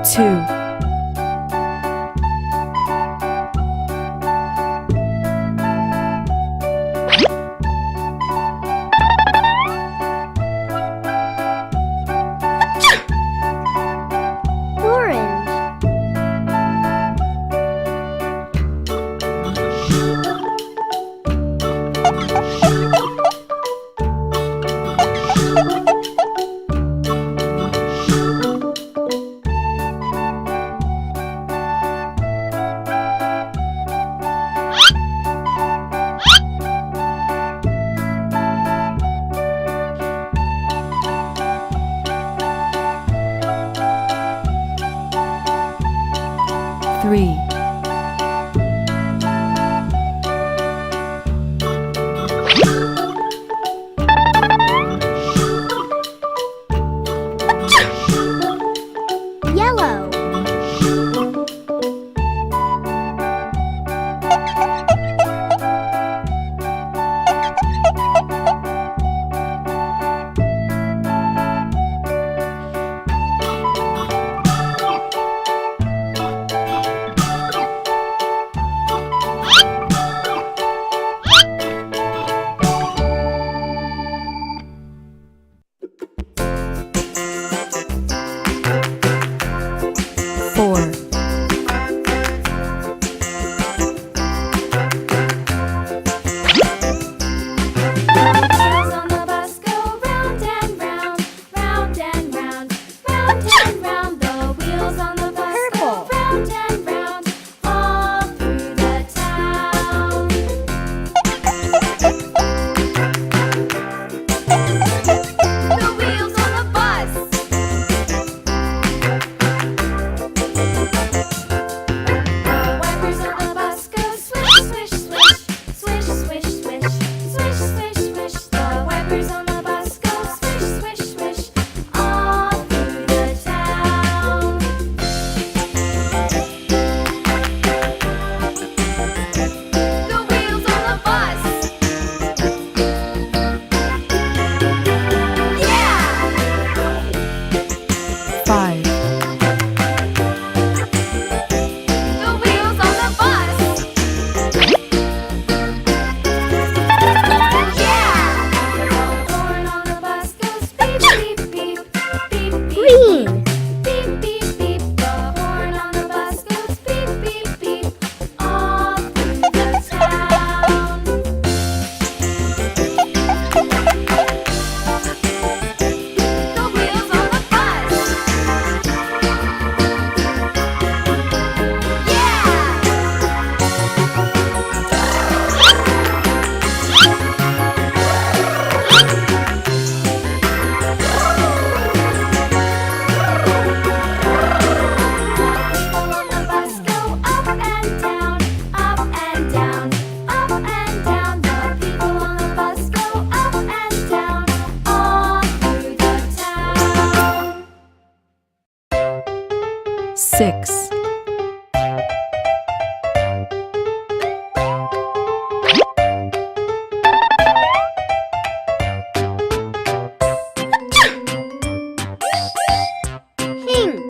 2, 3, Yellow. 4, 'Wheels on the bus go round and round, round and round, round and round. The wheels on the bus go round and round, all through the town. The wheels on the bus. The wipers on the bus go swish, swish, swish, swish, swish, swish, swish, swish, swish. The wipers on the bus go swish, swish, swish, all through the town. The wheels on the bus. Yeah! 5, The wheels on the bus. Yeah! The horn on the bus goes beep, beep, beep, beep, beep. Green. Beep, beep, beep. The horn on the bus goes beep, beep, beep, all through the town. The wheels on the bus. People on the bus go up and down, up and down, up and down. The people on the bus go up and down, all through the town. 6, Pink.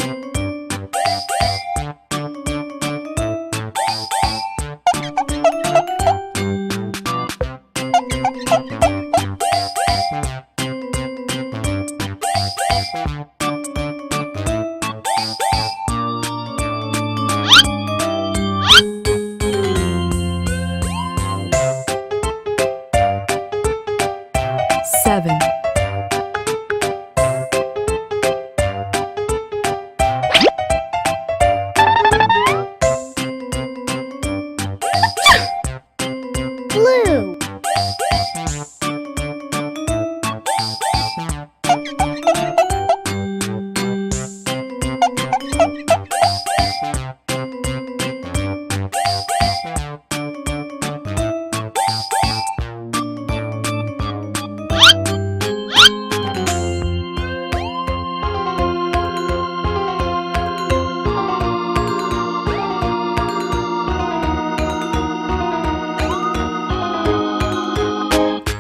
7, Blue.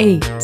8,